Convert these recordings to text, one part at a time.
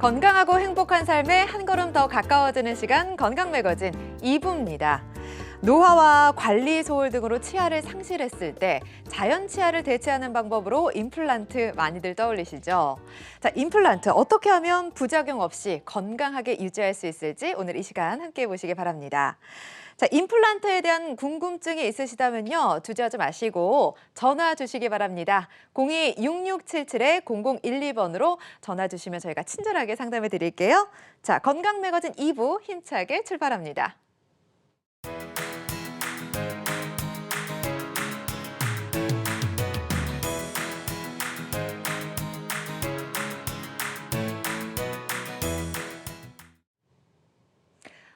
건강하고 행복한 삶에 한 걸음 더 가까워지는 시간 건강 매거진 2부입니다. 노화와 관리 소홀 등으로 치아를 상실했을 때 자연 치아를 대체하는 방법으로 임플란트 많이들 떠올리시죠? 자, 임플란트 어떻게 하면 부작용 없이 건강하게 유지할 수 있을지 오늘 이 시간 함께 보시기 바랍니다. 자, 임플란트에 대한 궁금증이 있으시다면요. 주저하지 마시고 전화 주시기 바랍니다. 02-6677-0012번으로 전화 주시면 저희가 친절하게 상담해 드릴게요. 자, 건강 매거진 2부 힘차게 출발합니다.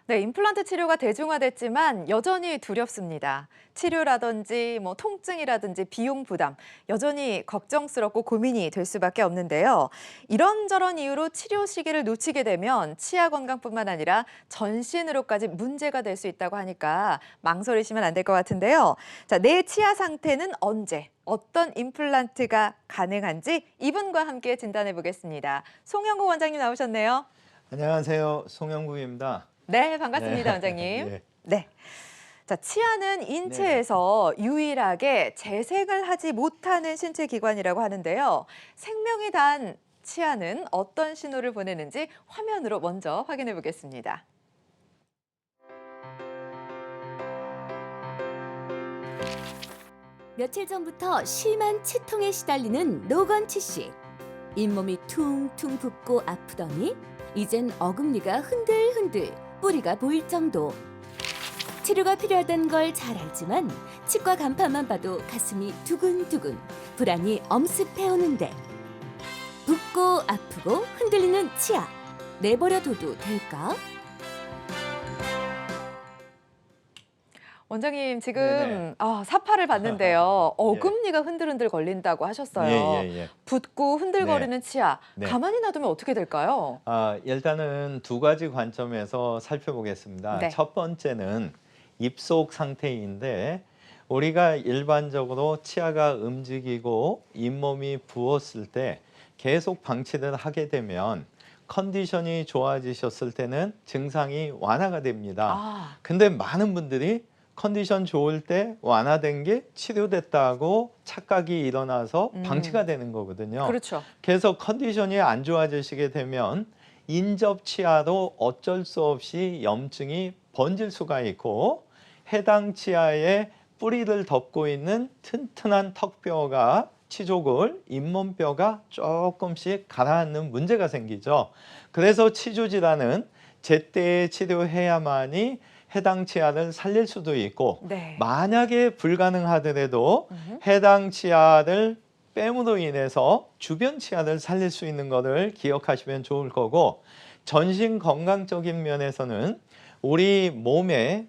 네, 임플란트 치료가 대중화됐지만 여전히 두렵습니다. 치료라든지 통증이라든지 비용 부담, 여전히 걱정스럽고 고민이 될 수밖에 없는데요. 이런저런 이유로 치료 시기를 놓치게 되면 치아 건강뿐만 아니라 전신으로까지 문제가 될 수 있다고 하니까 망설이시면 안 될 것 같은데요. 자, 내 치아 상태는 언제, 어떤 임플란트가 가능한지 이분과 함께 진단해 보겠습니다. 송영구 원장님 나오셨네요. 안녕하세요. 송영구입니다. 네, 반갑습니다, 네. 원장님. 네. 네. 자, 치아는 인체에서 유일하게 재생을 하지 못하는 신체 기관이라고 하는데요. 생명이 단 치아는 어떤 신호를 보내는지 화면으로 먼저 확인해 보겠습니다. 며칠 전부터 심한 치통에 시달리는 노건치 씨. 잇몸이 퉁퉁 붓고 아프더니 이젠 어금니가 흔들흔들 뿌리가 보일 정도. 치료가 필요하다는 걸 잘 알지만 치과 간판만 봐도 가슴이 두근두근 불안이 엄습해오는데 붓고 아프고 흔들리는 치아 내버려둬도 될까? 원장님 지금 네네. 사파를 봤는데요. 어금니가 흔들흔들 걸린다고 하셨어요. 예. 붓고 흔들거리는 치아, 네. 가만히 놔두면 어떻게 될까요? 일단은 두 가지 관점에서 살펴보겠습니다. 네. 첫 번째는 입속 상태인데 우리가 일반적으로 치아가 움직이고 잇몸이 부었을 때 계속 방치를 하게 되면 컨디션이 좋아지셨을 때는 증상이 완화가 됩니다. 근데 많은 분들이 컨디션 좋을 때 완화된 게 치료됐다고 착각이 일어나서 방치가 되는 거거든요. 그렇죠. 그래서 컨디션이 안 좋아지시게 되면 인접 치아로 어쩔 수 없이 염증이 번질 수가 있고 해당 치아에 뿌리를 덮고 있는 튼튼한 턱뼈가 치조골, 잇몸뼈가 조금씩 가라앉는 문제가 생기죠. 그래서 치주질환은 제때에 치료해야만이 해당 치아를 살릴 수도 있고 네. 만약에 불가능하더라도 해당 치아를 뺨으로 인해서 주변 치아를 살릴 수 있는 것을 기억하시면 좋을 거고 전신 건강적인 면에서는 우리 몸에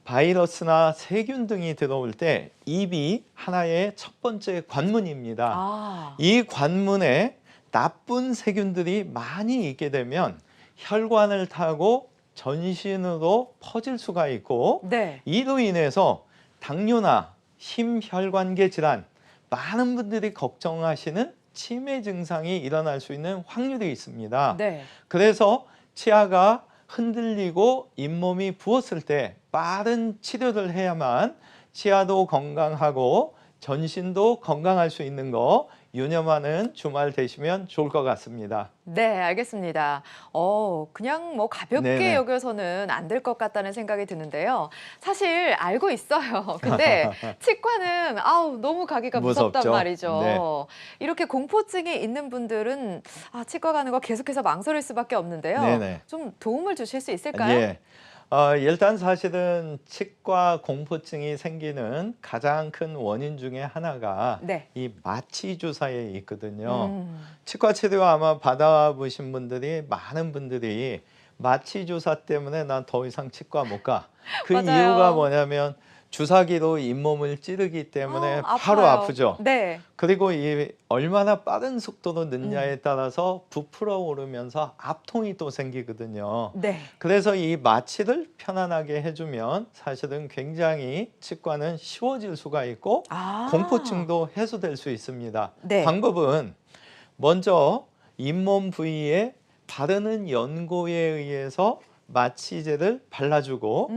바이러스나 세균 등이 들어올 때 입이 하나의 첫 번째 관문입니다. 이 관문에 나쁜 세균들이 많이 있게 되면 혈관을 타고 전신으로 퍼질 수가 있고 네. 이로 인해서 당뇨나 심혈관계 질환 많은 분들이 걱정하시는 치매 증상이 일어날 수 있는 확률이 있습니다. 네. 그래서 치아가 흔들리고 잇몸이 부었을 때 빠른 치료를 해야만 치아도 건강하고 전신도 건강할 수 있는 거 유념하는 주말 되시면 좋을 것 같습니다. 네, 알겠습니다. 그냥 가볍게 네네. 여겨서는 안 될 것 같다는 생각이 드는데요. 사실 알고 있어요. 근데 치과는 너무 가기가 무섭단 무섭죠? 말이죠. 네. 이렇게 공포증이 있는 분들은 치과 가는 거 계속해서 망설일 수밖에 없는데요. 네네. 좀 도움을 주실 수 있을까요? 예. 일단 사실은 치과 공포증이 생기는 가장 큰 원인 중에 하나가 네. 이 마취 주사에 있거든요. 음. 치과 치료 아마 받아보신 분들이 많은 분들이 마취 주사 때문에 난 더 이상 치과 못 가. 그 맞아요. 이유가 뭐냐면 주사기로 잇몸을 찌르기 때문에 바로 아파요. 아프죠. 네. 그리고 이 얼마나 빠른 속도로 넣냐에 따라서 부풀어 오르면서 압통이 또 생기거든요. 네. 그래서 이 마취를 편안하게 해주면 사실은 굉장히 치과는 쉬워질 수가 있고 공포증도 해소될 수 있습니다. 네. 방법은 먼저 잇몸 부위에 바르는 연고에 의해서 마취제를 발라주고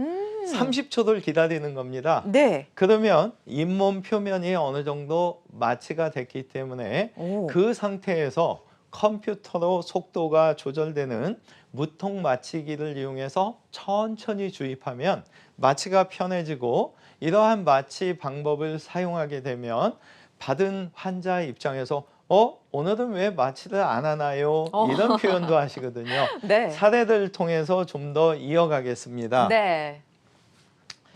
30초를 기다리는 겁니다. 네. 그러면 잇몸 표면이 어느 정도 마취가 됐기 때문에 오. 그 상태에서 컴퓨터로 속도가 조절되는 무통 마취기를 이용해서 천천히 주입하면 마취가 편해지고, 이러한 마취 방법을 사용하게 되면 받은 환자 입장에서 오늘은 왜 마취를 안 하나요? 이런 표현도 하시거든요. 네. 사례를 통해서 좀 더 이어가겠습니다. 네.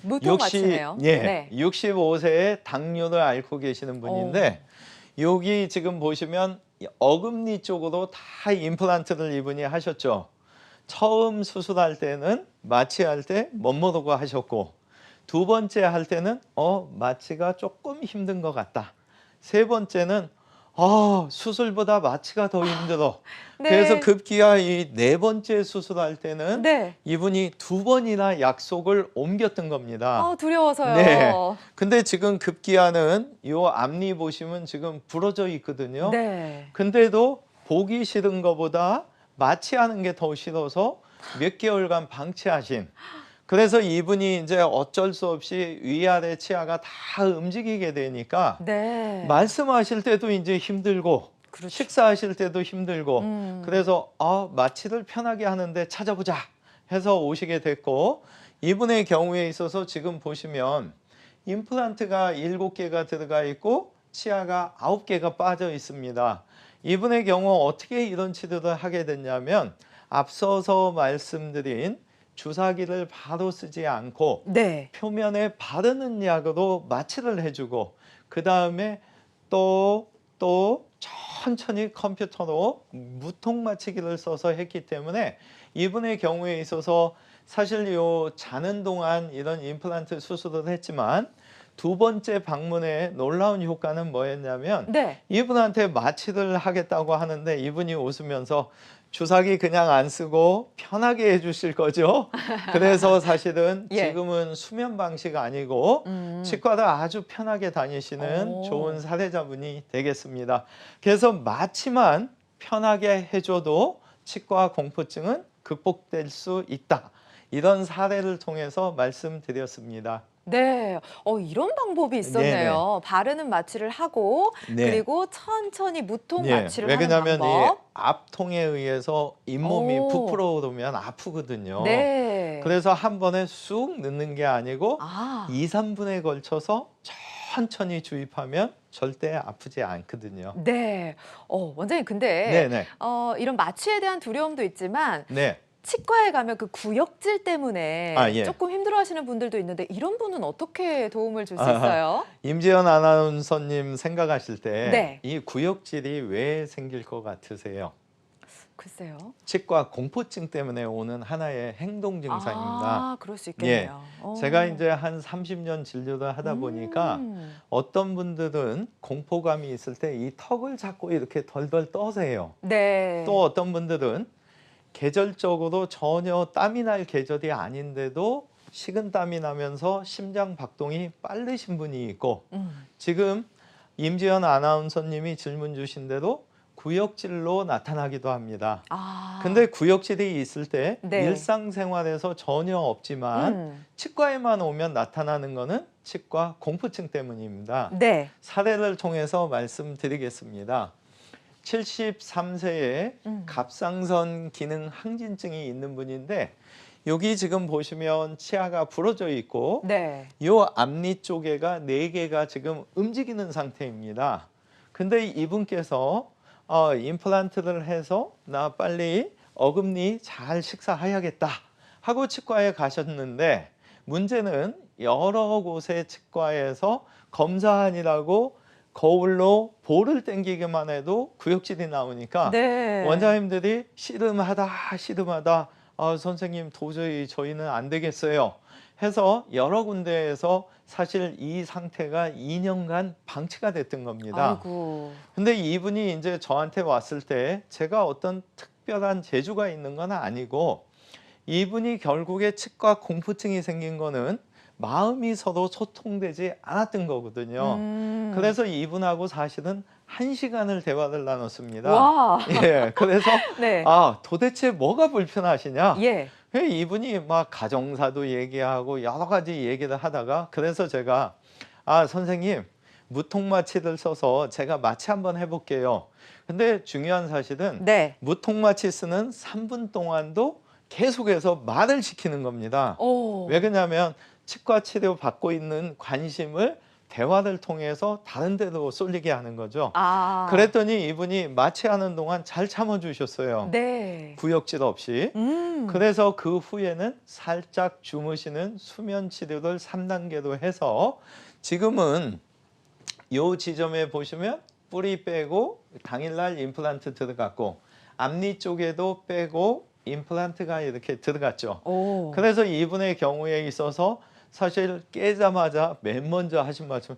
무통 마취네요. 네. 65세에 당뇨를 앓고 계시는 분인데 여기 지금 보시면 어금니 쪽으로 다 임플란트를 이분이 하셨죠. 처음 수술할 때는 마취할 때 멋모르고 하셨고, 두 번째 할 때는 마취가 조금 힘든 것 같다. 세 번째는 수술보다 마취가 더 힘들어. 네. 그래서 급기야 이 네 번째 수술할 때는 네. 이분이 두 번이나 약속을 옮겼던 겁니다. 두려워서요. 네. 근데 지금 급기야는 이 앞니 보시면 지금 부러져 있거든요. 네. 근데도 보기 싫은 것보다 마취하는 게 더 싫어서 몇 개월간 방치하신. 그래서 이분이 이제 어쩔 수 없이 위아래 치아가 다 움직이게 되니까 네. 말씀하실 때도 이제 힘들고, 그렇죠. 식사하실 때도 힘들고, 그래서 마취를 편하게 하는데 찾아보자 해서 오시게 됐고, 이분의 경우에 있어서 지금 보시면 임플란트가 7개가 들어가 있고 치아가 9개가 빠져 있습니다. 이분의 경우 어떻게 이런 치료를 하게 됐냐면, 앞서서 말씀드린 주사기를 바로 쓰지 않고 네. 표면에 바르는 약으로 마취를 해주고, 그 다음에 또 천천히 컴퓨터로 무통 마취기를 써서 했기 때문에 이분의 경우에 있어서 사실 요 자는 동안 이런 임플란트 수술을 했지만 두 번째 방문에 놀라운 효과는 뭐였냐면, 네. 이분한테 마취를 하겠다고 하는데 이분이 웃으면서 주사기 그냥 안 쓰고 편하게 해주실 거죠. 그래서 사실은 예. 지금은 수면 방식 아니고 치과를 아주 편하게 다니시는 좋은 사례자분이 되겠습니다. 그래서 마취만 편하게 해줘도 치과 공포증은 극복될 수 있다. 이런 사례를 통해서 말씀드렸습니다. 네. 이런 방법이 있었네요. 바르는 마취를 하고 네. 그리고 천천히 무통 네. 마취를 왜 하는 그러냐면 이 방법. 앞통에 의해서 잇몸이 오. 부풀어 오르면 아프거든요. 네. 그래서 한 번에 쑥 넣는 게 아니고 2, 3분에 걸쳐서 천천히 주입하면 절대 아프지 않거든요. 네. 원장님 근데 네네. 이런 마취에 대한 두려움도 있지만 네. 치과에 가면 그 구역질 때문에 예. 조금 힘들어하시는 분들도 있는데 이런 분은 어떻게 도움을 줄 수 있어요? 임지연 아나운서님 생각하실 때 네. 이 구역질이 왜 생길 것 같으세요? 글쎄요. 치과 공포증 때문에 오는 하나의 행동 증상입니다. 그럴 수 있겠네요. 제가 이제 한 30년 진료를 하다 보니까 어떤 분들은 공포감이 있을 때 이 턱을 잡고 이렇게 덜덜 떠세요. 네. 또 어떤 분들은 계절적으로 전혀 땀이 날 계절이 아닌데도 식은땀이 나면서 심장 박동이 빠르신 분이 있고, 지금 임지연 아나운서님이 질문 주신 대로 구역질로 나타나기도 합니다. 근데 구역질이 있을 때 네. 일상생활에서 전혀 없지만 치과에만 오면 나타나는 거는 치과 공포증 때문입니다. 네. 사례를 통해서 말씀드리겠습니다. 73세에 갑상선 기능 항진증이 있는 분인데, 여기 지금 보시면 치아가 부러져 있고 네. 이 앞니 쪽에가 4개가 지금 움직이는 상태입니다. 근데 이분께서 임플란트를 해서 나 빨리 어금니 잘 식사해야겠다 하고 치과에 가셨는데, 문제는 여러 곳의 치과에서 검사하느라고 거울로 볼을 당기기만 해도 구역질이 나오니까 네. 원장님들이 씨름하다 선생님 도저히 저희는 안 되겠어요 해서 여러 군데에서 사실 이 상태가 2년간 방치가 됐던 겁니다. 아이고. 근데 이분이 이제 저한테 왔을 때 제가 어떤 특별한 재주가 있는 건 아니고, 이분이 결국에 치과 공포증이 생긴 거는 마음이 서로 소통되지 않았던 거거든요. 그래서 이분하고 사실은 1시간을 대화를 나눴습니다. 와. 예, 그래서 네. 도대체 뭐가 불편하시냐? 예. 이분이 막 가정사도 얘기하고 여러 가지 얘기를 하다가 그래서 제가 선생님 무통마취를 써서 제가 마취 한번 해볼게요. 근데 중요한 사실은 네. 무통마취 쓰는 3분 동안도 계속해서 말을 시키는 겁니다. 오. 왜 그러냐면 치과 치료 받고 있는 관심을 대화를 통해서 다른 데로 쏠리게 하는 거죠. 그랬더니 이분이 마취하는 동안 잘 참아주셨어요. 네. 구역질 없이. 그래서 그 후에는 살짝 주무시는 수면 치료를 3단계로 해서 지금은 요 지점에 보시면 뿌리 빼고 당일날 임플란트 들어갔고 앞니 쪽에도 빼고 임플란트가 이렇게 들어갔죠. 오. 그래서 이분의 경우에 있어서 사실 깨자마자 맨 먼저 하신 말씀,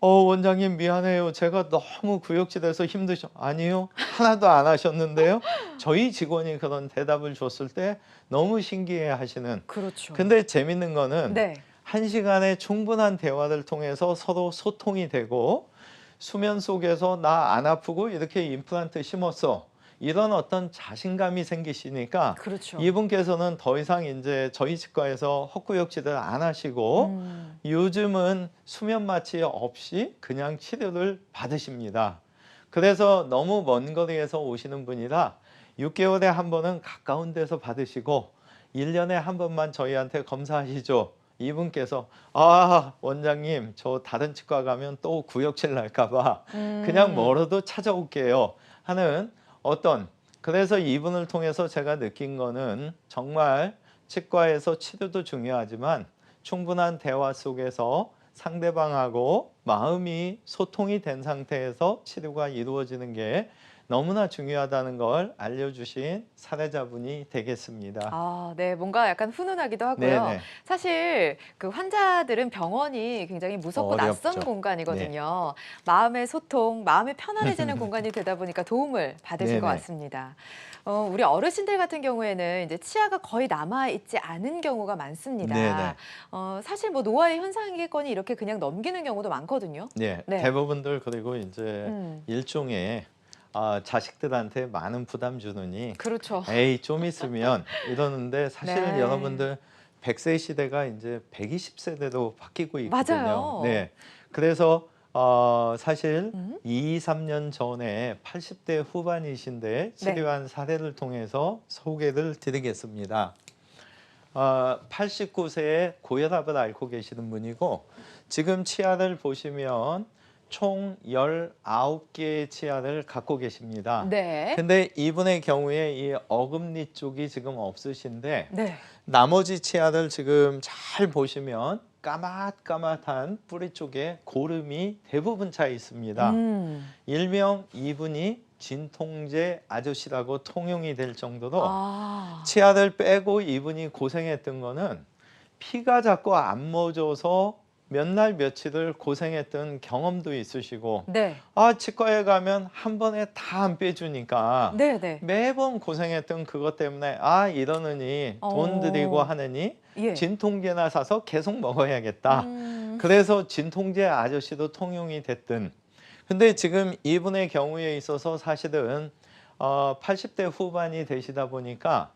원장님 미안해요. 제가 너무 구역질해서 힘드셔. 아니요. 하나도 안 하셨는데요. 저희 직원이 그런 대답을 줬을 때 너무 신기해 하시는. 그렇죠. 근데 재밌는 거는 네. 1시간의 충분한 대화를 통해서 서로 소통이 되고 수면 속에서 나 안 아프고 이렇게 임플란트 심었어. 이런 어떤 자신감이 생기시니까 그렇죠. 이분께서는 더 이상 이제 저희 치과에서 헛구역질을 안 하시고 요즘은 수면 마취 없이 그냥 치료를 받으십니다. 그래서 너무 먼 거리에서 오시는 분이라 6개월에 한 번은 가까운 데서 받으시고 1년에 한 번만 저희한테 검사하시죠. 이분께서 원장님 저 다른 치과 가면 또 구역질 날까 봐 그냥 멀어도 찾아올게요 하는 그래서 이분을 통해서 제가 느낀 거는 정말 치과에서 치료도 중요하지만 충분한 대화 속에서 상대방하고 마음이 소통이 된 상태에서 치료가 이루어지는 게 너무나 중요하다는 걸 알려주신 사례자분이 되겠습니다. 네. 뭔가 약간 훈훈하기도 하고요. 네네. 사실 그 환자들은 병원이 굉장히 무섭고 어렵죠. 낯선 공간이거든요. 마음의 소통, 마음이 편안해지는 공간이 되다 보니까 도움을 받으실 것 네네. 같습니다. 우리 어르신들 같은 경우에는 이제 치아가 거의 남아있지 않은 경우가 많습니다. 네네. 사실 뭐 노화의 현상이겠거니 이렇게 그냥 넘기는 경우도 많거든요. 네, 네. 대부분들 그리고 이제 음. 일종의 자식들한테 많은 부담 주느니 그렇죠. 에이 좀 있으면 이러는데 사실 네. 여러분들 100세 시대가 이제 120세대로 바뀌고 있거든요. 맞아요. 네, 그래서 사실 2, 3년 전에 80대 후반이신데 치료한 사례를 통해서 소개를 드리겠습니다. 89세에 고혈압을 앓고 계시는 분이고 지금 치아를 보시면 총 19개의 치아를 갖고 계십니다. 네. 근데 이분의 경우에 이 어금니 쪽이 지금 없으신데 네. 나머지 치아를 지금 잘 보시면 까맣까맣한 뿌리 쪽에 고름이 대부분 차 있습니다. 일명 이분이 진통제 아저씨라고 통용이 될 정도로 치아를 빼고 이분이 고생했던 거는 피가 자꾸 안 멎어서 몇 날 며칠을 고생했던 경험도 있으시고 네. 치과에 가면 한 번에 다 안 빼주니까 네네. 매번 고생했던 그것 때문에 이러느니 돈 들이고 하느니 예. 진통제나 사서 계속 먹어야겠다. 그래서 진통제 아저씨도 통용이 됐든 근데 지금 이분의 경우에 있어서 사실은 80대 후반이 되시다 보니까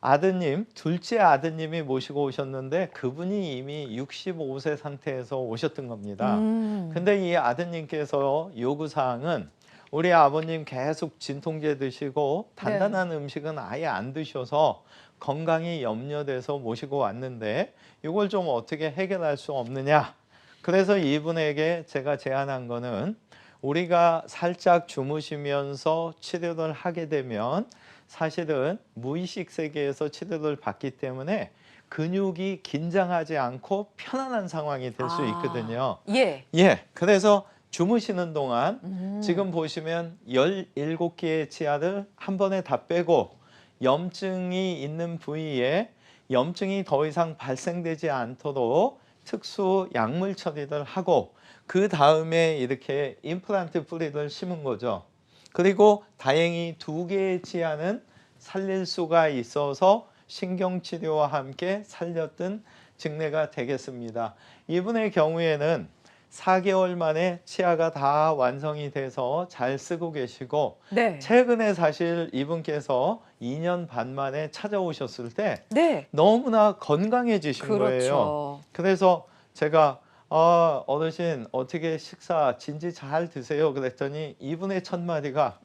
아드님, 둘째 아드님이 모시고 오셨는데 그분이 이미 65세 상태에서 오셨던 겁니다. 근데 이 아드님께서 요구사항은 우리 아버님 계속 진통제 드시고 단단한 음식은 아예 안 드셔서 건강이 염려돼서 모시고 왔는데 이걸 좀 어떻게 해결할 수 없느냐. 그래서 이분에게 제가 제안한 거는 우리가 살짝 주무시면서 치료를 하게 되면 사실은 무의식 세계에서 치료를 받기 때문에 근육이 긴장하지 않고 편안한 상황이 될 수 있거든요. 예. 그래서 주무시는 동안 지금 보시면 17개의 치아를 한 번에 다 빼고 염증이 있는 부위에 염증이 더 이상 발생되지 않도록 특수 약물 처리를 하고 그 다음에 이렇게 임플란트 뿌리를 심은 거죠. 그리고 다행히 2개의 치아는 살릴 수가 있어서 신경치료와 함께 살렸던 증례가 되겠습니다. 이분의 경우에는 4개월 만에 치아가 다 완성이 돼서 잘 쓰고 계시고 네. 최근에 사실 이분께서 2년 반 만에 찾아오셨을 때 네. 너무나 건강해지신 거예요. 그렇죠. 그래서 제가 어르신 어떻게 식사 진지 잘 드세요? 그랬더니 이분의 첫 마디가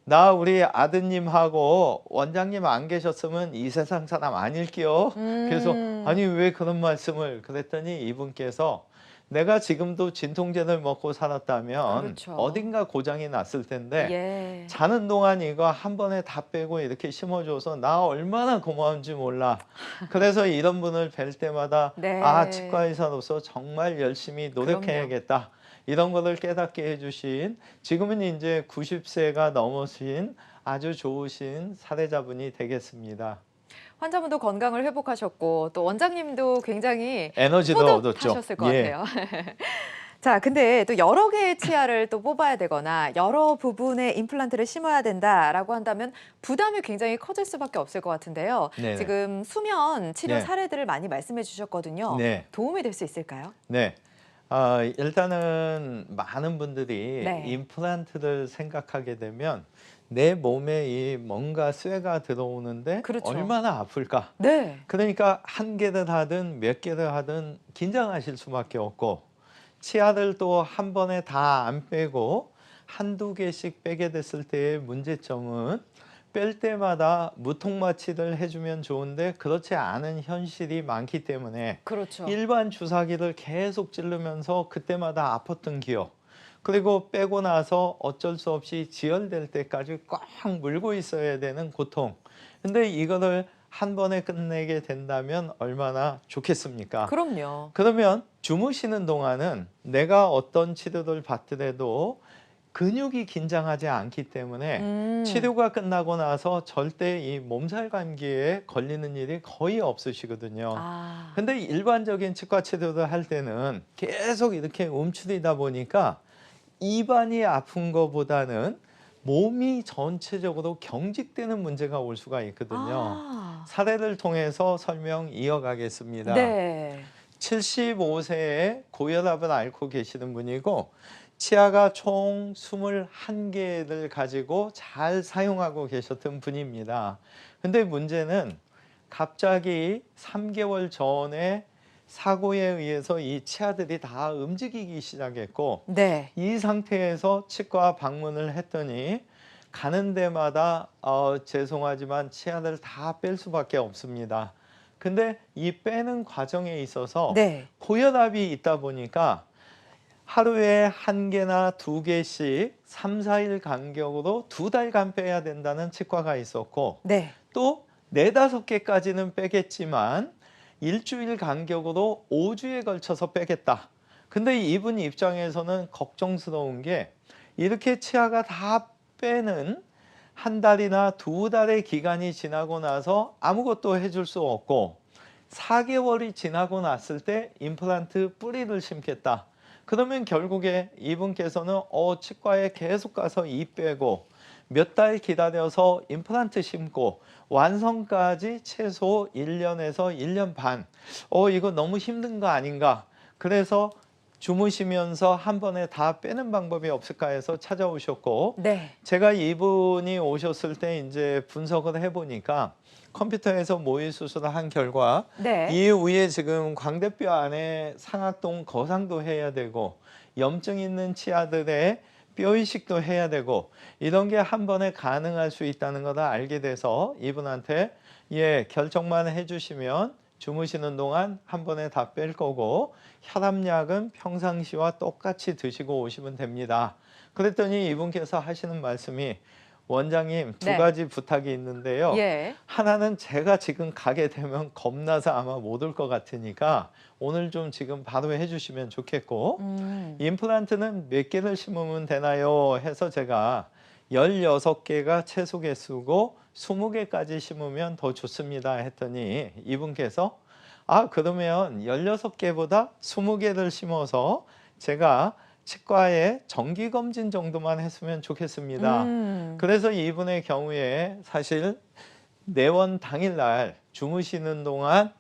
나 우리 아드님하고 원장님 안 계셨으면 이 세상 사람 아닐게요. 그래서 아니 왜 그런 말씀을 그랬더니 이분께서 내가 지금도 진통제를 먹고 살았다면 그렇죠. 어딘가 고장이 났을 텐데 예. 자는 동안 이거 한 번에 다 빼고 이렇게 심어줘서 나 얼마나 고마운지 몰라. 그래서 이런 분을 뵐 때마다 네. 치과 의사로서 정말 열심히 노력해야겠다. 이런 거를 깨닫게 해주신 지금은 이제 90세가 넘으신 아주 좋으신 사례자분이 되겠습니다. 환자분도 건강을 회복하셨고 또 원장님도 굉장히 에너지도 얻었죠. 뿌듯하셨을 것 같아요. 자, 근데 또 여러 개의 치아를 또 뽑아야 되거나 여러 부분에 임플란트를 심어야 된다라고 한다면 부담이 굉장히 커질 수밖에 없을 것 같은데요. 네네. 지금 수면 치료 네. 사례들을 많이 말씀해 주셨거든요. 네. 도움이 될 수 있을까요? 네. 일단은 많은 분들이 네. 임플란트를 생각하게 되면 내 몸에 이 뭔가 쇠가 들어오는데 그렇죠. 얼마나 아플까. 네. 그러니까 한 개를 하든 몇 개를 하든 긴장하실 수밖에 없고 치아를 또 한 번에 다 안 빼고 한두 개씩 빼게 됐을 때의 문제점은 뺄 때마다 무통마취를 해주면 좋은데 그렇지 않은 현실이 많기 때문에 그렇죠. 일반 주사기를 계속 찌르면서 그때마다 아팠던 기억, 그리고 빼고 나서 어쩔 수 없이 지혈될 때까지 꽉 물고 있어야 되는 고통. 근데 이거를 한 번에 끝내게 된다면 얼마나 좋겠습니까? 그럼요. 그러면 주무시는 동안은 내가 어떤 치료를 받더라도 근육이 긴장하지 않기 때문에 치료가 끝나고 나서 절대 이 몸살 감기에 걸리는 일이 거의 없으시거든요. 아, 근데 일반적인 치과 치료를 할 때는 계속 이렇게 움츠리다 보니까 입안이 아픈 것보다는 몸이 전체적으로 경직되는 문제가 올 수가 있거든요. 사례를 통해서 설명 이어가겠습니다. 네. 75세에 고혈압을 앓고 계시는 분이고 치아가 총 21개를 가지고 잘 사용하고 계셨던 분입니다. 근데 문제는 갑자기 3개월 전에 사고에 의해서 이 치아들이 다 움직이기 시작했고 네. 이 상태에서 치과 방문을 했더니 가는 데마다 죄송하지만 치아를 다 뺄 수밖에 없습니다. 근데 이 빼는 과정에 있어서 네. 고혈압이 있다 보니까 하루에 1개나 2개씩 3, 4일 간격으로 2달간 빼야 된다는 치과가 있었고 네. 또 4, 5개까지는 빼겠지만 일주일 간격으로 5주에 걸쳐서 빼겠다. 근데 이분 입장에서는 걱정스러운 게 이렇게 치아가 다 빼는 1달이나 2달의 기간이 지나고 나서 아무것도 해줄 수 없고 4개월이 지나고 났을 때 임플란트 뿌리를 심겠다. 그러면 결국에 이분께서는 치과에 계속 가서 이 빼고 몇 달 기다려서 임플란트 심고 완성까지 최소 1년에서 1년 반. 이거 너무 힘든 거 아닌가. 그래서 주무시면서 한 번에 다 빼는 방법이 없을까 해서 찾아오셨고 네. 제가 이분이 오셨을 때 이제 분석을 해보니까 컴퓨터에서 모의 수술을 한 결과 네. 이후에 지금 광대뼈 안에 상악동 거상도 해야 되고 염증 있는 치아들의 뼈 이식도 해야 되고 이런 게 한 번에 가능할 수 있다는 걸 알게 돼서 이분한테 결정만 해주시면 주무시는 동안 한 번에 다 뺄 거고 혈압약은 평상시와 똑같이 드시고 오시면 됩니다. 그랬더니 이분께서 하시는 말씀이 원장님 두 네. 가지 부탁이 있는데요. 예. 하나는 제가 지금 가게 되면 겁나서 아마 못 올 것 같으니까 오늘 좀 지금 바로 해주시면 좋겠고 임플란트는 몇 개를 심으면 되나요? 해서 제가 16개가 최소 개수고 20개까지 심으면 더 좋습니다 했더니 이분께서 그러면 16개보다 20개를 심어서 제가 치과에 정기검진 정도만 했으면 좋겠습니다. 그래서 이분의 경우에 사실 내원 당일날 주무시는 동안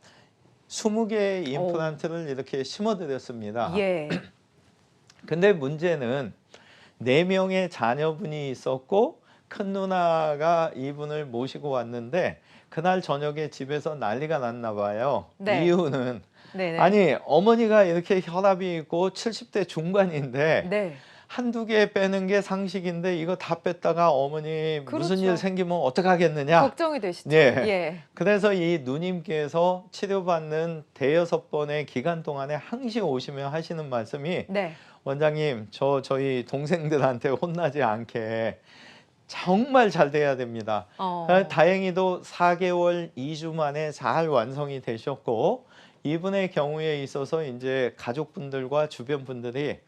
20개의 임플란트를 이렇게 심어드렸습니다. 예. 근데 문제는 4명의 자녀분이 있었고 큰 누나가 이분을 모시고 왔는데 그날 저녁에 집에서 난리가 났나 봐요. 네. 이유는 네네. 아니 어머니가 이렇게 혈압이 있고 70대 중반인데 네. 한두 개 빼는 게 상식인데 이거 다 뺐다가 어머니 무슨 그렇죠. 일 생기면 어떡하겠느냐. 걱정이 되시죠. 네. 예. 그래서 이 누님께서 치료받는 대여섯 번의 기간 동안에 항시 오시며 하시는 말씀이 네. 원장님 저희 동생들한테 혼나지 않게 정말 잘 돼야 됩니다. 다행히도 4개월 2주 만에 잘 완성이 되셨고 이분의 경우에 있어서 이제 가족분들과 주변 분들이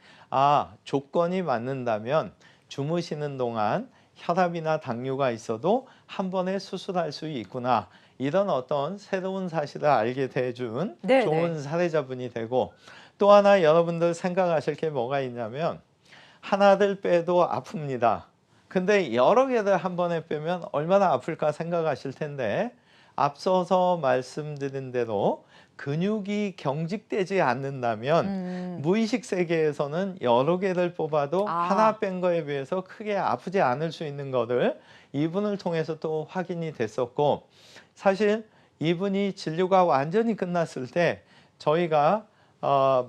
조건이 맞는다면 주무시는 동안 혈압이나 당뇨가 있어도 한 번에 수술할 수 있구나. 이런 어떤 새로운 사실을 알게 돼준 네네. 좋은 사례자분이 되고 또 하나 여러분들 생각하실 게 뭐가 있냐면 하나들 빼도 아픕니다. 근데 여러 개를 한 번에 빼면 얼마나 아플까 생각하실 텐데 앞서서 말씀드린 대로 근육이 경직되지 않는다면 무의식 세계에서는 여러 개를 뽑아도 하나 뺀 거에 비해서 크게 아프지 않을 수 있는 거를 이분을 통해서 또 확인이 됐었고 사실 이분이 진료가 완전히 끝났을 때 저희가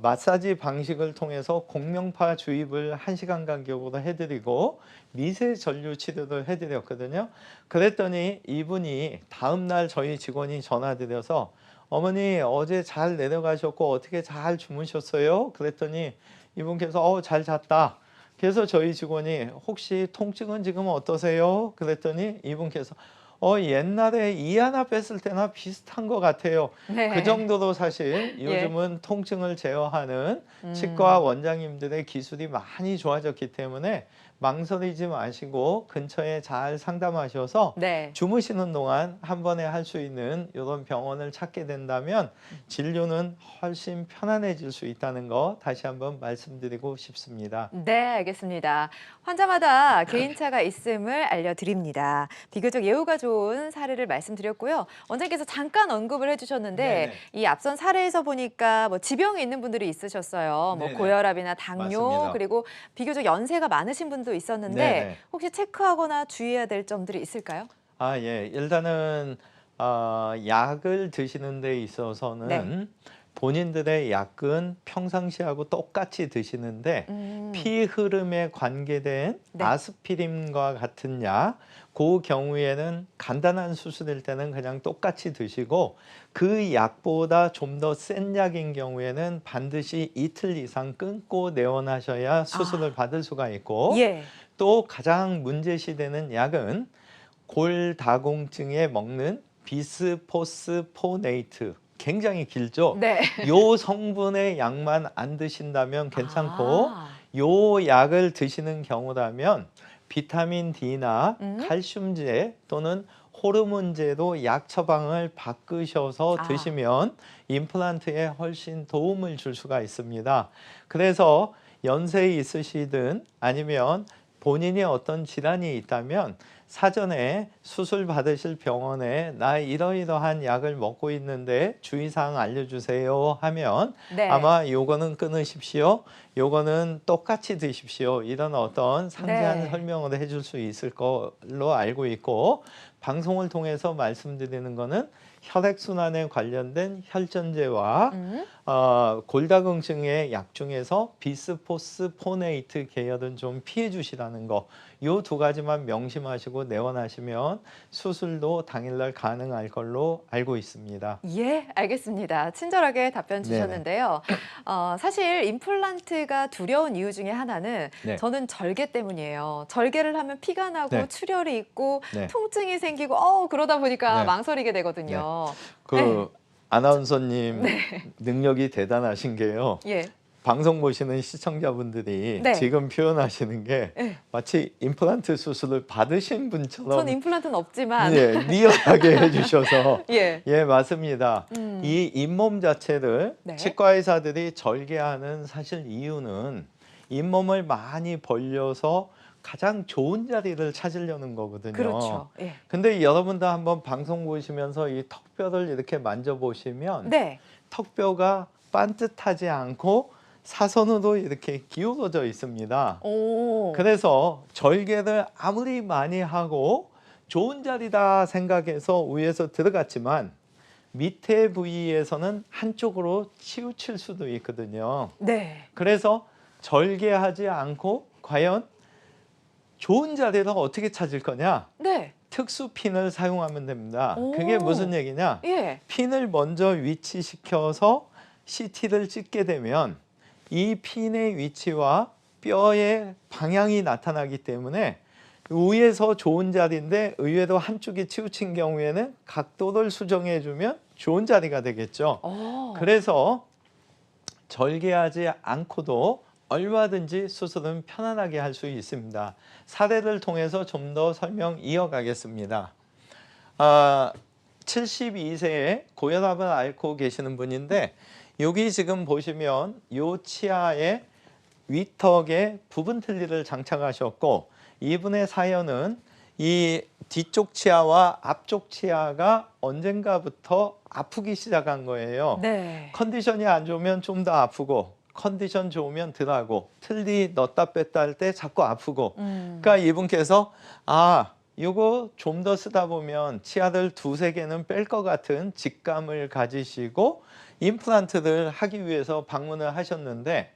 마사지 방식을 통해서 공명파 주입을 1시간 간격으로 해드리고 미세 전류 치료를 해드렸거든요. 그랬더니 이분이 다음날 저희 직원이 전화드려서 어머니 어제 잘 내려가셨고 어떻게 잘 주무셨어요? 그랬더니 이분께서 잘 잤다. 그래서 저희 직원이 혹시 통증은 지금 어떠세요? 그랬더니 이분께서 옛날에 이 하나 뺐을 때나 비슷한 것 같아요. 네. 그 정도로 사실 요즘은 통증을 제어하는 치과 원장님들의 기술이 많이 좋아졌기 때문에 망설이지 마시고 근처에 잘 상담하셔서 네. 주무시는 동안 한 번에 할 수 있는 이런 병원을 찾게 된다면 진료는 훨씬 편안해질 수 있다는 거 다시 한번 말씀드리고 싶습니다. 네, 알겠습니다. 환자마다 개인차가 있음을 알려드립니다. 비교적 예후가 좋은 사례를 말씀드렸고요. 원장님께서 잠깐 언급을 해주셨는데 네네. 이 앞선 사례에서 보니까 뭐 지병이 있는 분들이 있으셨어요. 뭐 네네. 고혈압이나 당뇨 맞습니다. 그리고 비교적 연세가 많으신 분도 있었는데 네네. 혹시 체크하거나 주의해야 될 점들이 있을까요? 예. 일단은 약을 드시는 데 있어서는 네. 본인들의 약은 평상시하고 똑같이 드시는데 피 흐름에 관계된 네. 아스피린과 같은 약, 그 경우에는 간단한 수술일 때는 그냥 똑같이 드시고 그 약보다 좀 더 센 약인 경우에는 반드시 이틀 이상 끊고 내원하셔야 수술을 받을 수가 있고 예. 또 가장 문제시되는 약은 골다공증에 먹는 비스포스포네이트 굉장히 길죠. 네. 요 성분의 약만 안 드신다면 괜찮고 요 약을 드시는 경우라면 비타민 D나 칼슘제 또는 호르몬제로 약 처방을 바꾸셔서 드시면 임플란트에 훨씬 도움을 줄 수가 있습니다. 그래서 연세 있으시든 아니면 본인이 어떤 질환이 있다면 사전에 수술 받으실 병원에 나 이러이러한 약을 먹고 있는데 주의사항 알려주세요 하면 네. 아마 요거는 끊으십시오. 요거는 똑같이 드십시오. 이런 어떤 상세한 네. 설명을 해줄 수 있을 걸로 알고 있고 방송을 통해서 말씀드리는 거는 혈액순환에 관련된 혈전제와 골다공증의 약 중에서 비스포스포네이트 계열은 좀 피해 주시라는 거. 요 두 가지만 명심하시고 내원하시면 수술도 당일날 가능할 걸로 알고 있습니다. 예, 알겠습니다. 친절하게 답변 주셨는데요. 사실 임플란트가 두려운 이유 중에 하나는 네. 저는 절개 때문이에요. 절개를 하면 피가 나고 네. 출혈이 있고 네. 통증이 생기고 그러다 보니까 네. 망설이게 되거든요. 아나운서님 능력이 대단하신 게요. 예. 방송 보시는 시청자분들이 네. 지금 표현하시는 게 마치 임플란트 수술을 받으신 분처럼 전 임플란트는 없지만 리얼하게 해주셔서 예. 맞습니다. 이 잇몸 자체를 네. 치과 의사들이 절개하는 사실 이유는 잇몸을 많이 벌려서 가장 좋은 자리를 찾으려는 거거든요. 그렇죠. 예. 근데 여러분도 한번 방송 보시면서 이 턱뼈를 이렇게 만져보시면 네. 턱뼈가 반듯하지 않고 사선으로 이렇게 기울어져 있습니다. 오. 그래서 절개를 아무리 많이 하고 좋은 자리다 생각해서 위에서 들어갔지만 밑에 부위에서는 한쪽으로 치우칠 수도 있거든요. 네. 그래서 절개하지 않고 과연 좋은 자리를 어떻게 찾을 거냐? 네. 특수 핀을 사용하면 됩니다. 오. 그게 무슨 얘기냐? 예. 핀을 먼저 위치시켜서 CT를 찍게 되면 이 핀의 위치와 뼈의 방향이 나타나기 때문에 위에서 좋은 자리인데 의외로 한쪽이 치우친 경우에는 각도를 수정해 주면 좋은 자리가 되겠죠. 그래서 절개하지 않고도 얼마든지 수술은 편안하게 할 수 있습니다. 사례를 통해서 좀 더 설명 이어가겠습니다. 72세에 고혈압을 앓고 계시는 분인데 여기 지금 보시면 요 치아에 위턱에 부분 틀니를 장착하셨고 이분의 사연은 이 뒤쪽 치아와 앞쪽 치아가 언젠가부터 아프기 시작한 거예요. 네. 컨디션이 안 좋으면 좀 더 아프고 컨디션 좋으면 덜하고 틀니 넣었다 뺐다 할 때 자꾸 아프고 그러니까 이분께서 이거 좀 더 쓰다 보면 치아를 두세 개는 뺄 것 같은 직감을 가지시고 임플란트를 하기 위해서 방문을 하셨는데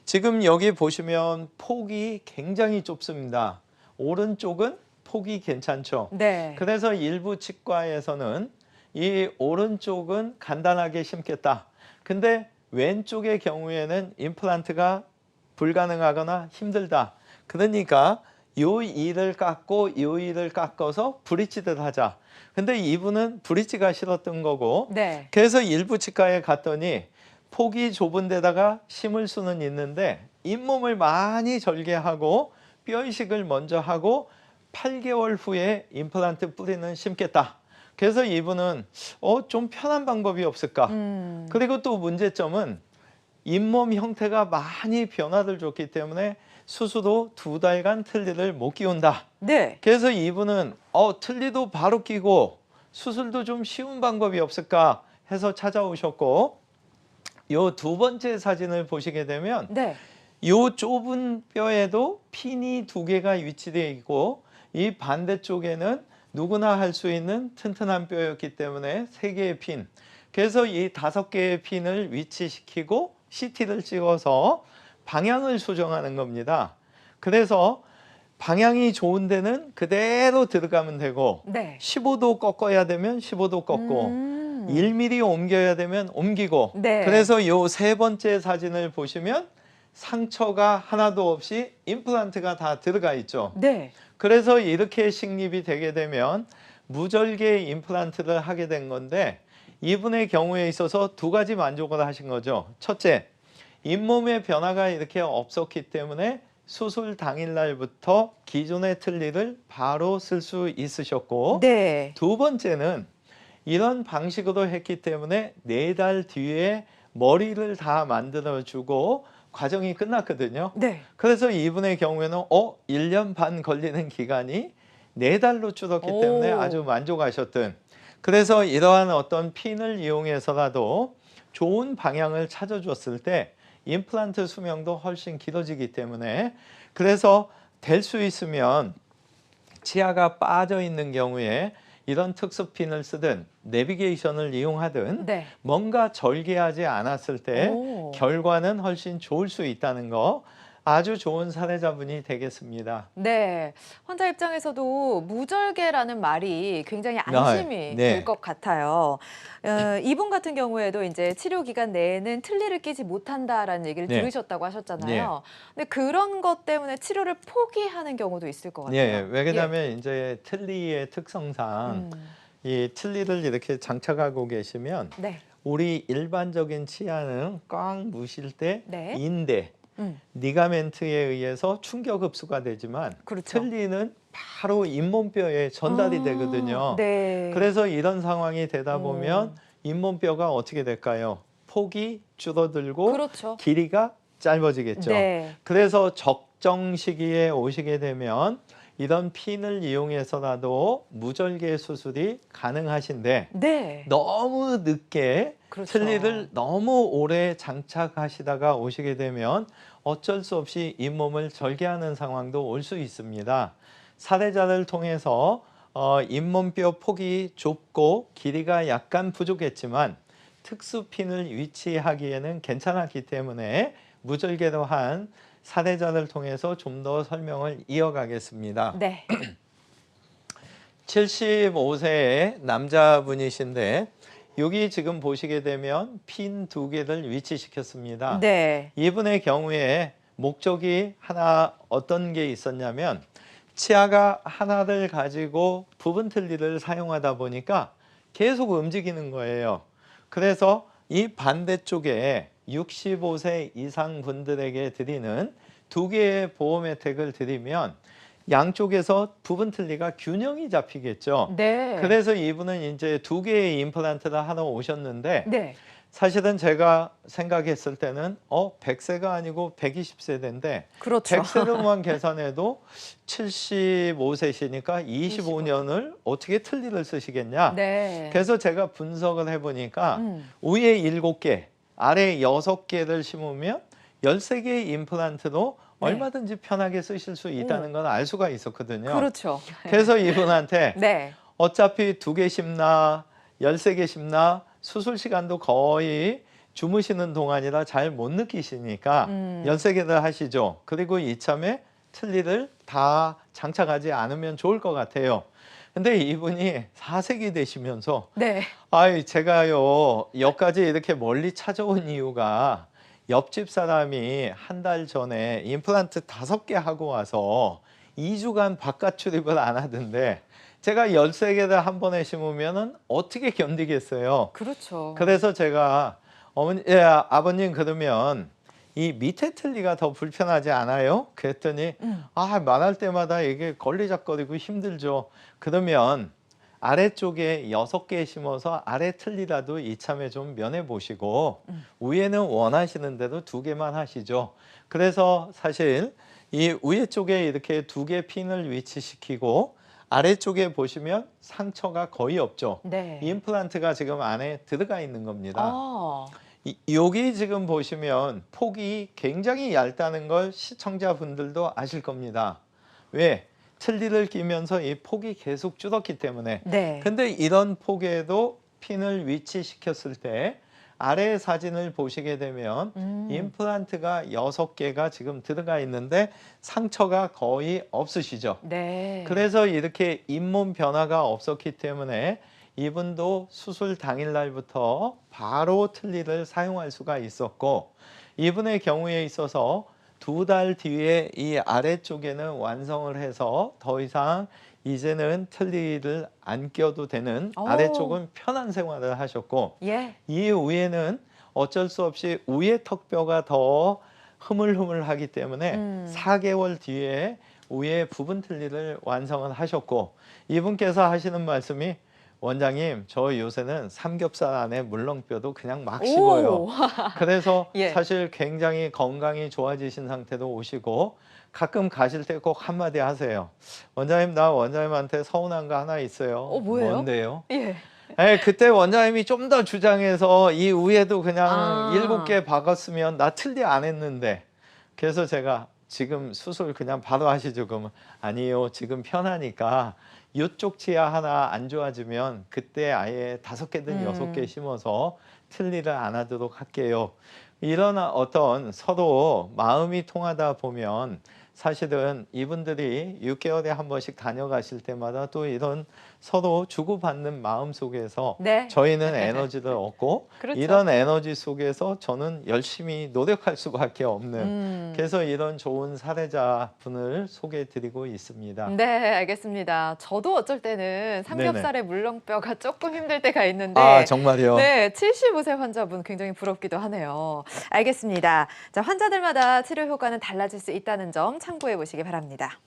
지금 여기 보시면 폭이 굉장히 좁습니다. 오른쪽은 폭이 괜찮죠. 네. 그래서 일부 치과에서는 이 오른쪽은 간단하게 심겠다. 근데 왼쪽의 경우에는 임플란트가 불가능하거나 힘들다. 그러니까 요 이를 깎고 요 이를 깎아서 브릿지를 하자. 근데 이분은 브릿지가 싫었던 거고 네. 그래서 일부 치과에 갔더니 폭이 좁은 데다가 심을 수는 있는데 잇몸을 많이 절개하고 뼈 이식을 먼저 하고 8개월 후에 임플란트 뿌리는 심겠다. 그래서 이분은 좀 편한 방법이 없을까? 그리고 또 문제점은 잇몸 형태가 많이 변화를 줬기 때문에 수술 후 2달간 틀니를 못 끼운다. 네. 그래서 이분은 틀니도 바로 끼고 수술도 좀 쉬운 방법이 없을까 해서 찾아오셨고 요 두 번째 사진을 보시게 되면 네. 요 좁은 뼈에도 핀이 2개가 위치되어 있고 이 반대쪽에는 누구나 할 수 있는 튼튼한 뼈였기 때문에 3개의 핀. 그래서 이 5개의 핀을 위치시키고 CT를 찍어서 방향을 수정하는 겁니다. 그래서 방향이 좋은 데는 그대로 들어가면 되고 네. 15도 꺾어야 되면 15도 꺾고 1mm 옮겨야 되면 옮기고 네. 그래서 요 세 번째 사진을 보시면 상처가 하나도 없이 임플란트가 다 들어가 있죠. 네. 그래서 이렇게 식립이 되게 되면 무절개 임플란트를 하게 된 건데 이분의 경우에 있어서 2가지 만족을 하신 거죠. 첫째, 잇몸의 변화가 이렇게 없었기 때문에 수술 당일날부터 기존의 틀니를 바로 쓸 수 있으셨고 네. 두 번째는 이런 방식으로 했기 때문에 4달 뒤에 머리를 다 만들어주고 과정이 끝났거든요. 네. 그래서 이분의 경우에는 1년 반 걸리는 기간이 4달로 줄었기 때문에 오. 아주 만족하셨던. 그래서 이러한 어떤 핀을 이용해서라도 좋은 방향을 찾아줬을 때 임플란트 수명도 훨씬 길어지기 때문에 그래서 될 수 있으면 치아가 빠져 있는 경우에 이런 특수 핀을 쓰든 내비게이션을 이용하든 네. 뭔가 절개하지 않았을 때 오. 결과는 훨씬 좋을 수 있다는 거 아주 좋은 사례자분이 되겠습니다. 네. 환자 입장에서도 무절개라는 말이 굉장히 안심이 네. 될 것 같아요. 이분 같은 경우에도 이제 치료 기간 내에는 틀니를 끼지 못한다라는 얘기를 네. 들으셨다고 하셨잖아요. 근데 그런 것 때문에 치료를 포기하는 경우도 있을 것 같아요. 예, 왜냐하면 이제 틀니의 특성상 이 틀니를 이렇게 장착하고 계시면 네. 우리 일반적인 치아는 꽉 무실 때 네. 인대, 리가멘트에 의해서 충격 흡수가 되지만 그렇죠. 틀니는 바로 잇몸뼈에 전달이 되거든요. 네. 그래서 이런 상황이 되다 보면 잇몸뼈가 어떻게 될까요? 폭이 줄어들고 그렇죠. 길이가 짧아지겠죠. 네. 그래서 적정 시기에 오시게 되면 이런 핀을 이용해서라도 무절개 수술이 가능하신데 네. 너무 늦게 그렇죠. 틀니를 너무 오래 장착하시다가 오시게 되면 어쩔 수 없이 잇몸을 절개하는 상황도 올 수 있습니다. 사례자를 통해서 잇몸뼈 폭이 좁고 길이가 약간 부족했지만 특수핀을 위치하기에는 괜찮았기 때문에 무절개로 한 사례자를 통해서 좀 더 설명을 이어가겠습니다. 네. 75세의 남자분이신데 여기 지금 보시게 되면 핀 2개를 위치시켰습니다. 네. 이분의 경우에 목적이 하나 어떤 게 있었냐면 치아가 하나를 가지고 부분 틀니를 사용하다 보니까 계속 움직이는 거예요. 그래서 이 반대쪽에 65세 이상 분들에게 드리는 2개의 보험 혜택을 드리면 양쪽에서 부분 틀니가 균형이 잡히겠죠. 네. 그래서 이분은 이제 2개의 임플란트를 하러 오셨는데 네. 사실은 제가 생각했을 때는 100세가 아니고 120세대인데 그렇죠. 100세로만 계산해도 75세시니까 25년을 어떻게 틀니를 쓰시겠냐. 네. 그래서 제가 분석을 해보니까 음. 위에 7개, 아래 6개를 심으면 13개의 임플란트로 네. 얼마든지 편하게 쓰실 수 있다는 걸 알 수가 있었거든요. 그렇죠. 그래서 이분한테 네. 어차피 2개 심나 13개 심나 수술 시간도 거의 주무시는 동안이라 잘 못 느끼시니까 13개를 하시죠. 그리고 이참에 틀니를 다 장착하지 않으면 좋을 것 같아요. 근데 이분이 4세기 되시면서 네. 제가요 여기까지 이렇게 멀리 찾아온 이유가 옆집 사람이 한 달 전에 임플란트 5개 하고 와서 2주간 바깥 출입을 안 하던데 제가 13개를 한 번에 심으면 어떻게 견디겠어요. 그렇죠. 그래서 제가 아버님 그러면 이 밑에 틀니가 더 불편하지 않아요? 그랬더니 말할 때마다 이게 걸리적거리고 힘들죠. 그러면 아래쪽에 6개 심어서 아래 틀니라도 이참에 좀 면해 보시고 위에는 원하시는 대로 2개만 하시죠. 그래서 사실 이 위에 쪽에 이렇게 2개 핀을 위치시키고 아래쪽에 보시면 상처가 거의 없죠. 네. 임플란트가 지금 안에 들어가 있는 겁니다. 아. 여기 지금 보시면 폭이 굉장히 얇다는 걸 시청자분들도 아실 겁니다. 왜? 틀니를 끼면서 이 폭이 계속 줄었기 때문에. 네. 근데 이런 폭에도 핀을 위치시켰을 때 아래 사진을 보시게 되면 임플란트가 6개가 지금 들어가 있는데 상처가 거의 없으시죠. 네. 그래서 이렇게 잇몸 변화가 없었기 때문에 이분도 수술 당일날부터 바로 틀니를 사용할 수가 있었고 이분의 경우에 있어서 2달 뒤에 이 아래쪽에는 완성을 해서 더 이상 이제는 틀니를 안 껴도 되는 오. 아래쪽은 편한 생활을 하셨고 예. 이 위에는 어쩔 수 없이 위에 턱뼈가 더 흐물흐물하기 때문에 4개월 뒤에 위에 부분 틀니를 완성을 하셨고 이분께서 하시는 말씀이 원장님 저 요새는 삼겹살 안에 물렁뼈도 그냥 막 씹어요. 오. 그래서 예. 사실 굉장히 건강이 좋아지신 상태로 오시고 가끔 가실 때 꼭 한마디 하세요. 원장님 나 원장님한테 서운한 거 하나 있어요. 뭐예요? 뭔데요? 예. 그때 원장님이 좀 더 주장해서 이 위에도 그냥 아. 7개 박았으면 나 틀니 안 했는데 그래서 제가 지금 수술 그냥 바로 하시죠. 그러면 아니요 지금 편하니까 이쪽 치아 하나 안 좋아지면 그때 아예 5개든 6개 심어서 틀니를 안 하도록 할게요. 이런 어떤 서로 마음이 통하다 보면 사실은 이분들이 6개월에 한 번씩 다녀가실 때마다 또 이런 서로 주고받는 마음 속에서 네. 저희는 에너지를 얻고 그렇죠. 이런 에너지 속에서 저는 열심히 노력할 수밖에 없는 그래서 이런 좋은 사례자분을 소개해 드리고 있습니다. 네, 알겠습니다. 저도 어쩔 때는 삼겹살의 물렁뼈가 조금 힘들 때가 있는데 아 정말요? 네, 75세 환자분 굉장히 부럽기도 하네요. 알겠습니다. 자, 환자들마다 치료 효과는 달라질 수 있다는 점 참고해 보시기 바랍니다.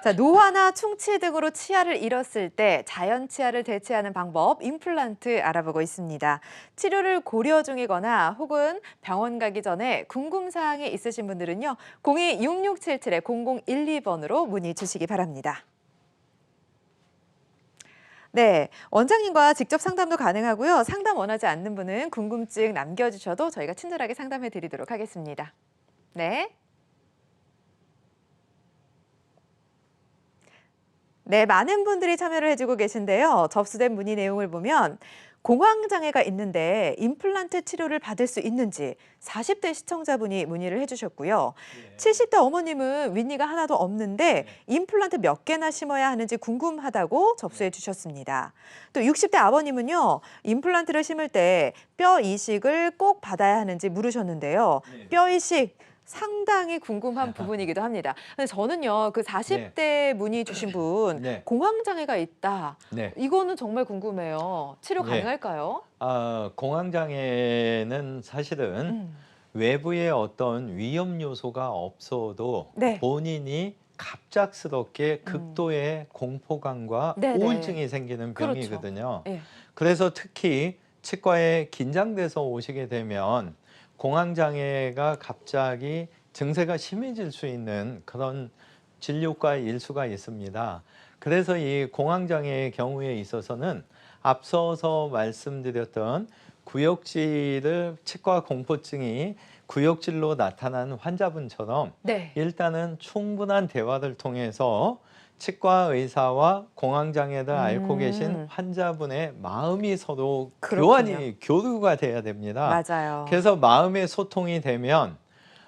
자, 노화나 충치 등으로 치아를 잃었을 때 자연 치아를 대체하는 방법, 임플란트 알아보고 있습니다. 치료를 고려 중이거나 혹은 병원 가기 전에 궁금 사항이 있으신 분들은요. 02-6677-0012번으로 문의 주시기 바랍니다. 네, 원장님과 직접 상담도 가능하고요. 상담 원하지 않는 분은 궁금증 남겨주셔도 저희가 친절하게 상담해 드리도록 하겠습니다. 네. 네, 많은 분들이 참여를 해주고 계신데요. 접수된 문의 내용을 보면 공황장애가 있는데 임플란트 치료를 받을 수 있는지 40대 시청자분이 문의를 해주셨고요. 70대 어머님은 윗니가 하나도 없는데 임플란트 몇 개나 심어야 하는지 궁금하다고 접수해 주셨습니다. 또 60대 아버님은요. 임플란트를 심을 때 뼈 이식을 꼭 받아야 하는지 물으셨는데요. 뼈 이식 상당히 궁금한 부분이기도 합니다. 근데 저는요, 그 40대 문의 주신 분 네. 공황장애가 있다. 네. 이거는 정말 궁금해요. 치료 네. 가능할까요? 공황장애는 사실은 외부에 어떤 위험 요소가 없어도 네. 본인이 갑작스럽게 극도의 공포감과 네네. 우울증이 생기는 그렇죠. 병이거든요. 예. 그래서 특히 치과에 긴장돼서 오시게 되면 공황장애가 갑자기 증세가 심해질 수 있는 그런 진료과 일수가 있습니다. 그래서 이 공황장애의 경우에 있어서는 앞서서 말씀드렸던 구역질을 치과 공포증이 구역질로 나타난 환자분처럼 네. 일단은 충분한 대화를 통해서 치과 의사와 공황장애를 앓고 계신 환자분의 마음이 서로 그렇군요. 교류가 돼야 됩니다. 맞아요. 그래서 마음의 소통이 되면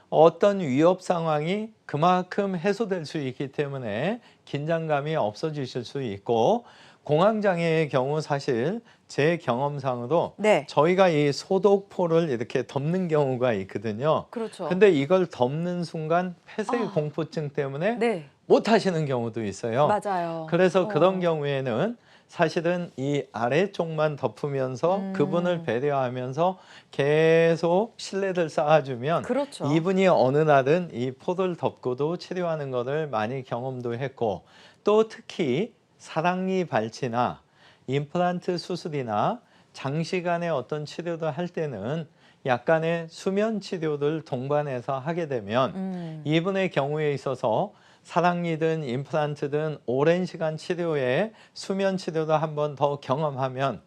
어떤 위협 상황이 그만큼 해소될 수 있기 때문에 긴장감이 없어지실 수 있고, 공황장애의 경우 사실 제 경험상으로 네. 저희가 이 소독포를 이렇게 덮는 경우가 있거든요. 그렇죠. 근데 이걸 덮는 순간 폐쇄 아. 공포증 때문에 네. 못 하시는 경우도 있어요. 맞아요. 그래서 그런 경우에는 사실은 이 아래쪽만 덮으면서 그분을 배려하면서 계속 신뢰를 쌓아주면 그렇죠. 이분이 어느 날은 이 포를 덮고도 치료하는 것을 많이 경험도 했고, 또 특히 사랑니 발치나 임플란트 수술이나 장시간의 어떤 치료를 할 때는 약간의 수면 치료를 동반해서 하게 되면 이분의 경우에 있어서 사랑니든 임플란트든 오랜 시간 치료에 수면 치료를 한 번 더 경험하면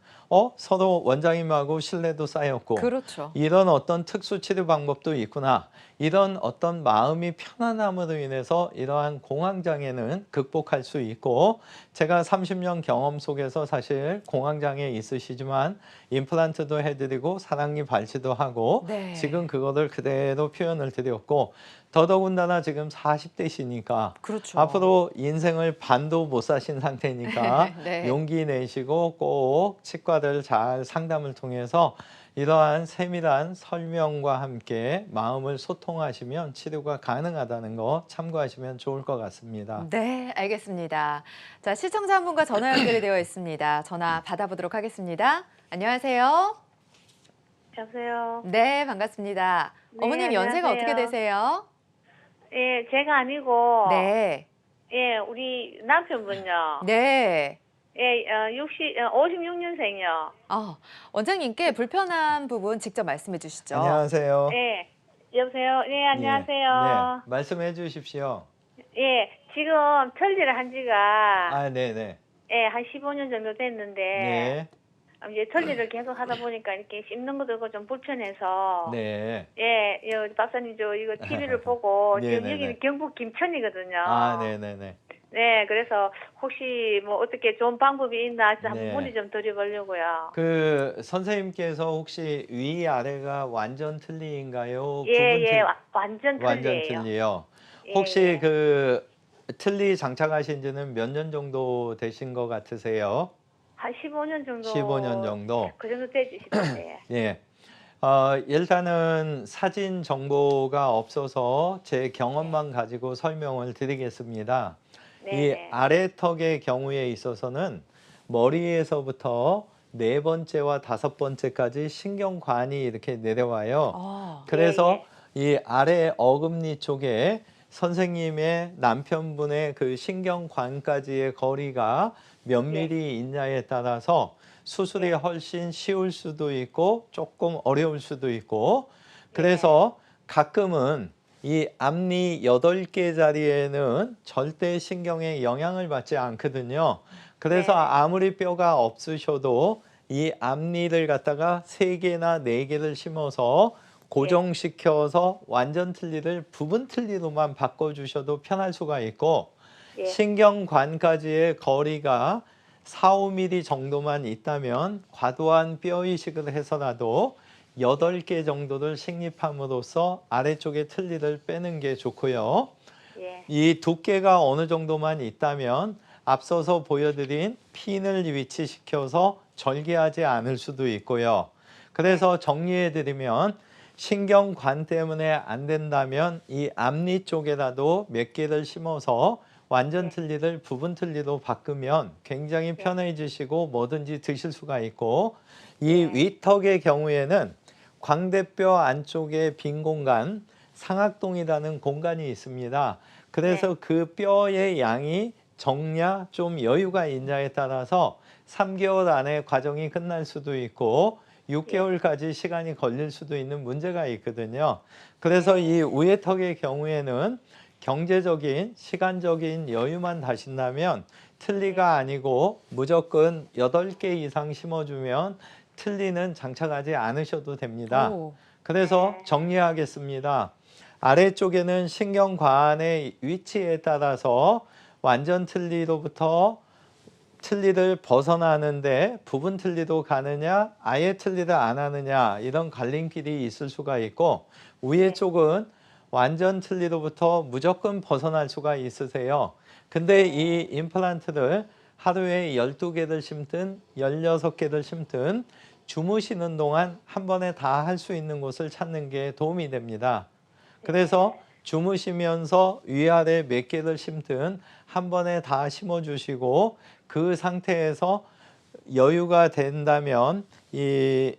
서로 원장님하고 신뢰도 쌓였고, 그렇죠. 이런 어떤 특수 치료 방법도 있구나, 이런 어떤 마음이 편안함으로 인해서 이러한 공황장애는 극복할 수 있고, 제가 30년 경험 속에서 사실 공황장애 있으시지만 임플란트도 해드리고 사랑니 발치도 하고 네. 지금 그거를 그대로 표현을 드렸고, 더더군다나 지금 40대시니까 그렇죠. 앞으로 인생을 반도 못 사신 상태니까 네. 용기 내시고 꼭 치과를 잘 상담을 통해서 이러한 세밀한 설명과 함께 마음을 소통하시면 치료가 가능하다는 거 참고하시면 좋을 것 같습니다. 네, 알겠습니다. 자, 시청자 한 분과 전화 연결이 되어 있습니다. 전화 받아보도록 하겠습니다. 안녕하세요. 여보세요. 네, 반갑습니다. 네, 어머님 연세가 안녕하세요. 어떻게 되세요? 예, 제가 아니고, 네. 예, 우리 남편분요. 네. 예, 56년생이요. 원장님께 불편한 부분 직접 말씀해 주시죠. 안녕하세요. 예, 여보세요. 예, 네, 안녕하세요. 말씀해 주십시오. 예, 지금 천리를 한 지가, 네네. 예, 한 15년 정도 됐는데, 네. 이제 천리를 계속 하다 보니까 이렇게 씹는 것도 좀 불편해서, 네. 예, 박사님 이거 TV를 보고, 네, 지금 네, 여기는 네. 경북 김천이거든요. 네네네. 네, 그래서 혹시 뭐 어떻게 좋은 방법이 있나 해서 한번 네. 문의 좀 드려보려고요. 그 선생님께서 혹시 위 아래가 완전 틀니인가요? 예, 완전 완전 틀리예요. 틀니요. 예, 혹시 예. 그 틀니 장착하신 지는 몇 년 정도 되신 것 같으세요? 한 15년 정도. 15년 정도. 그 정도 되시던데. 예. 일단은 사진 정보가 없어서 제 경험만 가지고 설명을 드리겠습니다. 이 네. 아래턱의 경우에 있어서는 머리에서부터 4번째와 5번째까지 신경관이 이렇게 내려와요. 그래서 이 아래 어금니 쪽에 선생님의 남편분의 그 신경관까지의 거리가 몇 미리 있냐에 따라서 수술이 네. 훨씬 쉬울 수도 있고 조금 어려울 수도 있고 그래서 가끔은 이 앞니 8개짜리에는 절대 신경에 영향을 받지 않거든요. 그래서 네. 아무리 뼈가 없으셔도 이 앞니를 갖다가 3개나 4개를 심어서 고정시켜서 완전 틀니를 부분 틀니로만 바꿔주셔도 편할 수가 있고 예. 신경관까지의 거리가 4, 5mm 정도만 있다면 과도한 뼈 이식을 해서라도 8개 정도를 식립함으로써 아래쪽에 틀니를 빼는 게 좋고요. 예. 이 두께가 어느 정도만 있다면 앞서서 보여드린 핀을 위치시켜서 절개하지 않을 수도 있고요. 그래서 정리해드리면 신경관 때문에 안 된다면 이 앞니 쪽에라도 몇 개를 심어서 완전 틀니를 부분 틀니로 바꾸면 굉장히 편해지시고 뭐든지 드실 수가 있고 이 위턱의 경우에는 광대뼈 안쪽에 빈 공간, 상악동이라는 공간이 있습니다. 그래서 그 뼈의 양이 적냐 좀 여유가 있냐에 따라서 3개월 안에 과정이 끝날 수도 있고 6개월까지 시간이 걸릴 수도 있는 문제가 있거든요. 그래서 이 우회턱의 경우에는 경제적인, 시간적인 여유만 다신다면 틀니가 아니고 무조건 8개 이상 심어주면 틀니는 장착하지 않으셔도 됩니다. 오. 그래서 정리하겠습니다. 아래쪽에는 신경관의 위치에 따라서 완전 틀니로부터 틀니를 벗어나는데 부분 틀니도 가느냐 아예 틀니를 안 하느냐 이런 갈림길이 있을 수가 있고 위에 쪽은 완전 틀니로부터 무조건 벗어날 수가 있으세요. 근데 이 임플란트를 하루에 12개를 심든 16개를 심든 주무시는 동안 한 번에 다 할 수 있는 곳을 찾는 게 도움이 됩니다. 그래서 주무시면서 위아래 몇 개를 심든 한 번에 다 심어주시고 그 상태에서 여유가 된다면 이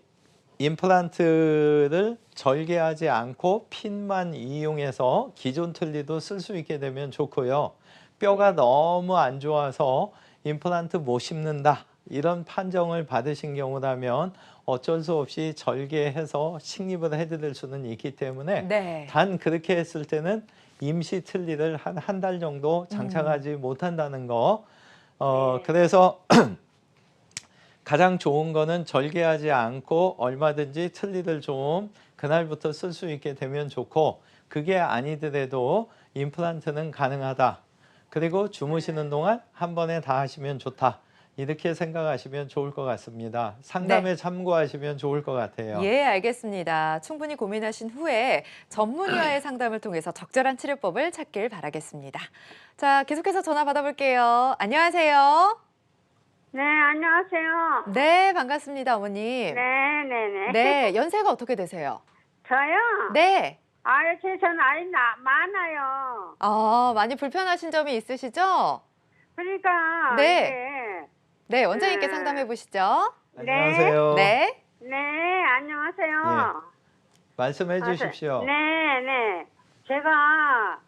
임플란트를 절개하지 않고 핀만 이용해서 기존 틀니도 쓸 수 있게 되면 좋고요. 뼈가 너무 안 좋아서 임플란트 못 심는다 이런 판정을 받으신 경우라면 어쩔 수 없이 절개해서 식립을 해드릴 수는 있기 때문에 네. 단 그렇게 했을 때는 임시 틀니를 한 달 정도 장착하지 못한다는 거. 그래서 가장 좋은 거는 절개하지 않고 얼마든지 틀니를 좀 그날부터 쓸 수 있게 되면 좋고 그게 아니더라도 임플란트는 가능하다. 그리고 주무시는 동안 한 번에 다 하시면 좋다. 이렇게 생각하시면 좋을 것 같습니다. 상담에 참고하시면 좋을 것 같아요. 예, 알겠습니다. 충분히 고민하신 후에 전문의와의 상담을 통해서 적절한 치료법을 찾길 바라겠습니다. 자, 계속해서 전화 받아볼게요. 안녕하세요. 네, 안녕하세요. 네, 반갑습니다, 어머님. 네, 네, 네. 네, 연세가 어떻게 되세요? 저요? 네. 아유, 저 나이 많아요. 많이 불편하신 점이 있으시죠? 그러니까 네. 네, 원장님께 상담해 보시죠. 안녕하세요. 네. 네, 안녕하세요. 말씀해 주십시오. 네, 네. 제가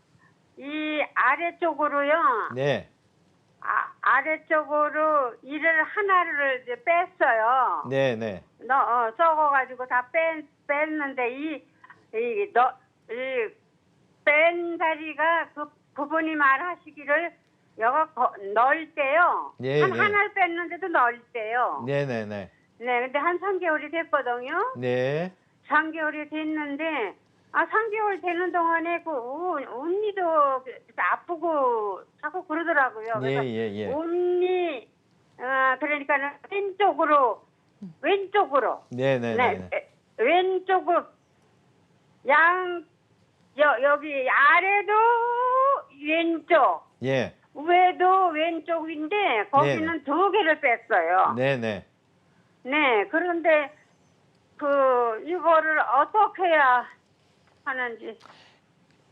이 아래쪽으로요. 네. 아래쪽으로 이를 하나를 이제 뺐어요. 네, 네. 썩어가지고 다 뺐는데 뺀 다리가 그분이 말하시기를 여가 넣을 때요. 예, 네. 하나를 뺐는데도 넣을 때요. 네, 네, 네. 네, 근데 한 3개월이 됐거든요. 네. 3개월이 됐는데 3개월 되는 동안에 그 온니도 아프고 자꾸 그러더라고요. 예, 그래서 예, 예. 온니 그러니까는 왼쪽으로 네, 네, 네. 왼쪽으로 여기 아래도 왼쪽 예. 위에도 왼쪽인데 거기는 2개를 뺐어요. 네, 네. 네, 그런데 이거를 어떻게 해야 하는지.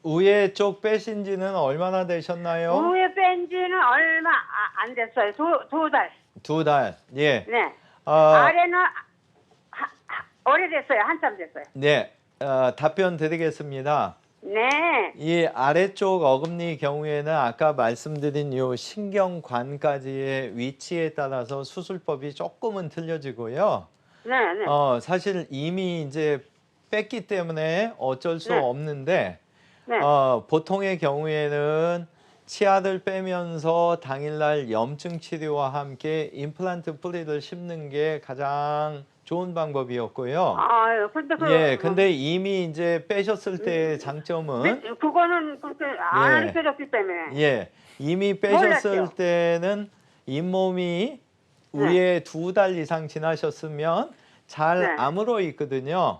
위에 쪽 빼신 지는 얼마나 되셨나요? 위에 뺀 지는 얼마 안 됐어요. 두 달. 2달. 예. 네. 아, 아래는 오래됐어요. 한참 됐어요. 네. 답변 드리겠습니다. 네. 이 아래쪽 어금니 경우에는 아까 말씀드린 요 신경관까지의 위치에 따라서 수술법이 조금은 틀려지고요. 네, 네. 사실 이미 이제 뺐기 때문에 어쩔 수 네. 없는데 네. 보통의 경우에는 치아를 빼면서 당일날 염증 치료와 함께 임플란트 뿌리를 심는 게 가장 좋은 방법이었고요. 아유, 근데 예, 근데 이미 이제 빼셨을 때의 장점은 그거는 그렇게 안 예. 빼졌기 때문에. 예, 이미 빼셨을 몰랐죠. 때는 잇몸이 위에 2달 이상 지나셨으면 잘 네. 아물어 있거든요.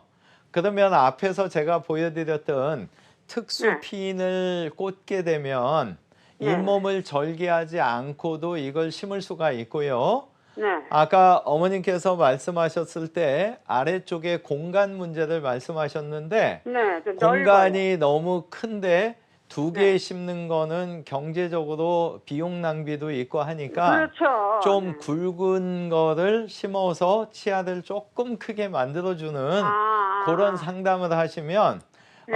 그러면 앞에서 제가 보여드렸던 특수 네. 핀을 꽂게 되면 네. 잇몸을 절개하지 않고도 이걸 심을 수가 있고요. 네. 아까 어머님께서 말씀하셨을 때 아래쪽에 공간 문제를 말씀하셨는데 네. 좀 공간이 너무 큰데 2개 네. 심는 거는 경제적으로 비용 낭비도 있고 하니까 그렇죠. 좀 네. 굵은 거를 심어서 치아를 조금 크게 만들어주는 그런 상담을 하시면 네.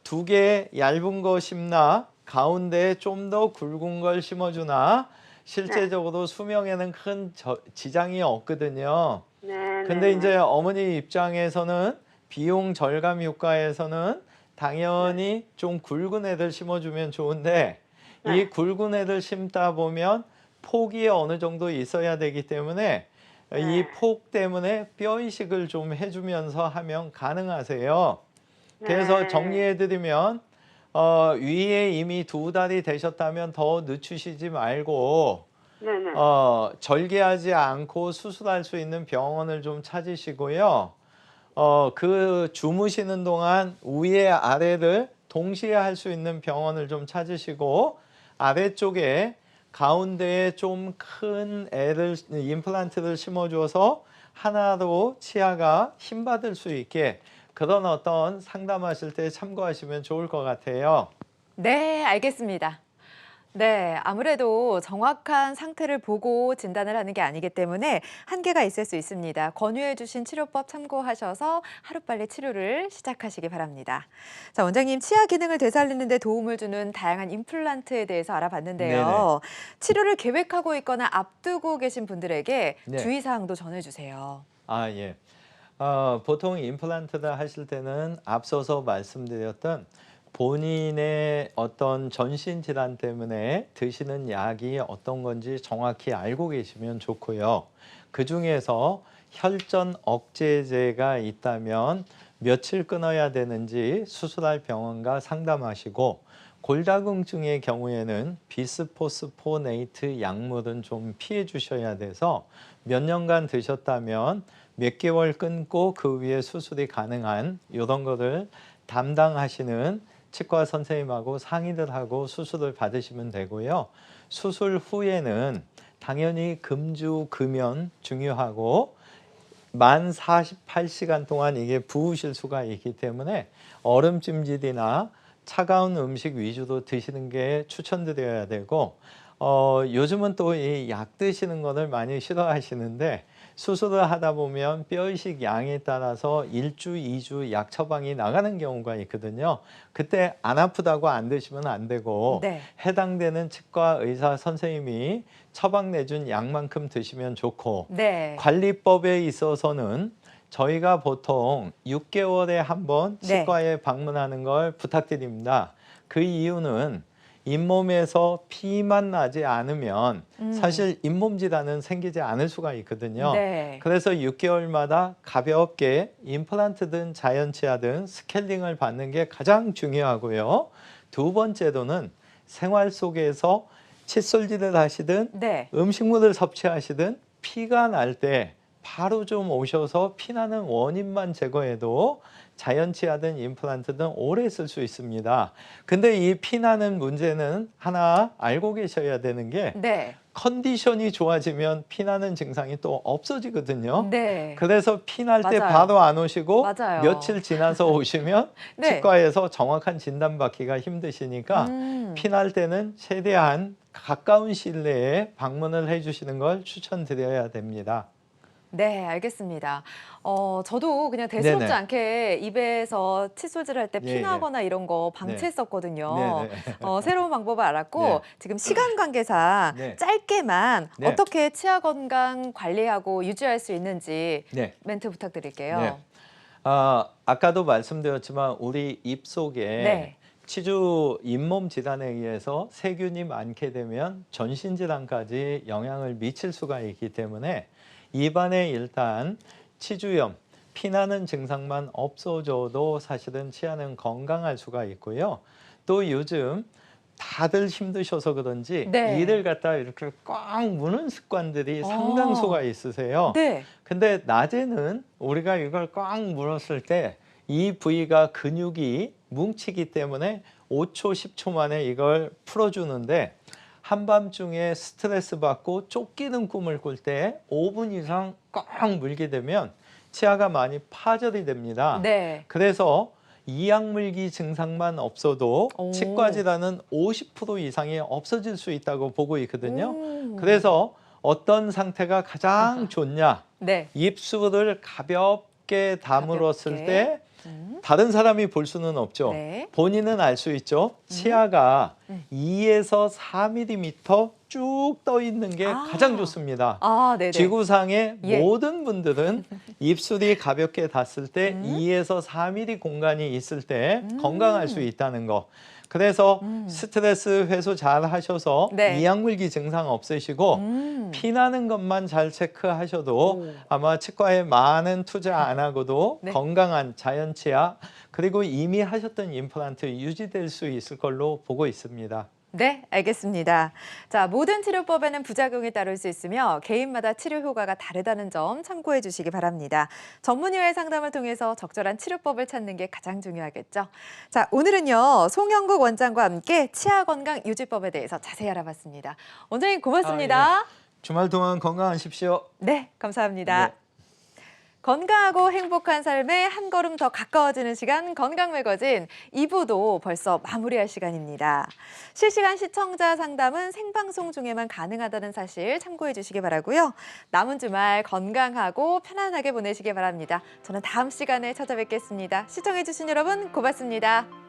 2개 얇은 거 심나 가운데에 좀 더 굵은 걸 심어주나 실제적으로 수명에는 큰 지장이 없거든요. 네. 근데 이제 어머니 입장에서는 비용 절감 효과에서는 당연히 좀 굵은 애들 심어주면 좋은데 네. 이 굵은 애들 심다 보면 폭이 어느 정도 있어야 되기 때문에 이 폭 때문에 뼈 이식을 좀 해주면서 하면 가능하세요. 그래서 네. 정리해드리면 위에 이미 2달이 되셨다면 더 늦추시지 말고 네네. 절개하지 않고 수술할 수 있는 병원을 좀 찾으시고요. 그 주무시는 동안 위에 아래를 동시에 할 수 있는 병원을 좀 찾으시고 아래쪽에 가운데에 좀 큰 애를 임플란트를 심어줘서 하나로 치아가 힘받을 수 있게 그런 어떤 상담하실 때 참고하시면 좋을 것 같아요. 네, 알겠습니다. 네, 아무래도 정확한 상태를 보고 진단을 하는 게 아니기 때문에 한계가 있을 수 있습니다. 권유해 주신 치료법 참고하셔서 하루빨리 치료를 시작하시기 바랍니다. 자, 원장님, 치아 기능을 되살리는 데 도움을 주는 다양한 임플란트에 대해서 알아봤는데요. 치료를 계획하고 있거나 앞두고 계신 분들에게 네. 주의사항도 전해주세요. 아, 예. 보통 임플란트를 하실 때는 앞서서 말씀드렸던 본인의 어떤 전신 질환 때문에 드시는 약이 어떤 건지 정확히 알고 계시면 좋고요. 그 중에서 혈전 억제제가 있다면 며칠 끊어야 되는지 수술할 병원과 상담하시고 골다공증의 경우에는 비스포스포네이트 약물은 좀 피해 주셔야 돼서 몇 년간 드셨다면 몇 개월 끊고 그 위에 수술이 가능한 이런 거를 담당하시는 치과 선생님하고 상의를 하고 수술을 받으시면 되고요. 수술 후에는 당연히 금주, 금연 중요하고 만 48시간 동안 이게 부으실 수가 있기 때문에 얼음찜질이나 차가운 음식 위주로 드시는 게 추천드려야 되고 요즘은 또 이 약 드시는 거를 많이 싫어하시는데 수술을 하다 보면 뼈이식 양에 따라서 1주, 2주 약 처방이 나가는 경우가 있거든요. 그때 안 아프다고 안 드시면 안 되고 네. 해당되는 치과 의사 선생님이 처방 내준 약만큼 드시면 좋고 네. 관리법에 있어서는 저희가 보통 6개월에 한 번 네. 치과에 방문하는 걸 부탁드립니다. 그 이유는 잇몸에서 피만 나지 않으면 사실 잇몸 질환은 생기지 않을 수가 있거든요. 네. 그래서 6개월마다 가볍게 임플란트든 자연치아든 스케일링을 받는 게 가장 중요하고요. 두 번째로는 생활 속에서 칫솔질을 하시든 네. 음식물을 섭취하시든 피가 날 때 바로 좀 오셔서 피나는 원인만 제거해도 자연치아든 임플란트든 오래 쓸 수 있습니다. 근데 이 피나는 문제는 하나 알고 계셔야 되는 게 네. 컨디션이 좋아지면 피나는 증상이 또 없어지거든요. 네. 그래서 피날 때 맞아요. 바로 안 오시고 맞아요. 며칠 지나서 오시면 네. 치과에서 정확한 진단 받기가 힘드시니까 피날 때는 최대한 가까운 시일 내에 방문을 해주시는 걸 추천드려야 됩니다. 네, 알겠습니다. 저도 그냥 대수롭지 네네. 않게 입에서 칫솔질 할 때 예, 예. 피나거나 이런 거 네. 방치했었거든요. 네네. 새로운 방법을 알았고 네. 지금 시간 관계상 네. 짧게만 네. 어떻게 치아 건강 관리하고 유지할 수 있는지 네. 멘트 부탁드릴게요. 네. 아까도 말씀드렸지만 우리 입 속에 네. 치주 잇몸 질환에 의해서 세균이 많게 되면 전신 질환까지 영향을 미칠 수가 있기 때문에 입안에 일단 치주염, 피나는 증상만 없어져도 사실은 치아는 건강할 수가 있고요. 또 요즘 다들 힘드셔서 그런지 네. 이를 갖다 이렇게 꽉 무는 습관들이 어. 상당수가 있으세요. 네. 근데 낮에는 우리가 이걸 꽉 물었을 때 이 부위가 근육이 뭉치기 때문에 5초, 10초 만에 이걸 풀어주는데 한밤중에 스트레스 받고 쫓기는 꿈을 꿀 때 5분 이상 꽉 물게 되면 치아가 많이 파절이 됩니다. 네. 그래서 이악물기 증상만 없어도 오. 치과 질환은 50% 이상이 없어질 수 있다고 보고 있거든요. 그래서 그래서 어떤 상태가 가장 좋냐? 네. 입술을 가볍게 다물었을 가볍게. 때 음. 다른 사람이 볼 수는 없죠. 네. 본인은 알 수 있죠. 치아가 음. 2에서 4mm 쭉 떠 있는 게 아. 가장 좋습니다. 네네. 지구상의 예. 모든 분들은 입술이 가볍게 닿았을 때 음. 2에서 4mm 공간이 있을 때 음. 건강할 수 있다는 거. 그래서 스트레스 해소 잘 하셔서 네. 이악물기 증상 없으시고 피나는 것만 잘 체크하셔도 오. 아마 치과에 많은 투자 안 하고도 네. 건강한 자연 치아 그리고 이미 하셨던 임플란트 유지될 수 있을 걸로 보고 있습니다. 네, 알겠습니다. 자, 모든 치료법에는 부작용이 따를 수 있으며 개인마다 치료 효과가 다르다는 점 참고해 주시기 바랍니다. 전문의와의 상담을 통해서 적절한 치료법을 찾는 게 가장 중요하겠죠. 자, 오늘은요, 송영국 원장과 함께 치아 건강 유지법에 대해서 자세히 알아봤습니다. 원장님 고맙습니다. 주말 동안 건강하십시오. 네, 감사합니다. 네. 건강하고 행복한 삶에 한 걸음 더 가까워지는 시간 건강매거진 2부도 벌써 마무리할 시간입니다. 실시간 시청자 상담은 생방송 중에만 가능하다는 사실 참고해 주시기 바라고요. 남은 주말 건강하고 편안하게 보내시기 바랍니다. 저는 다음 시간에 찾아뵙겠습니다. 시청해 주신 여러분 고맙습니다.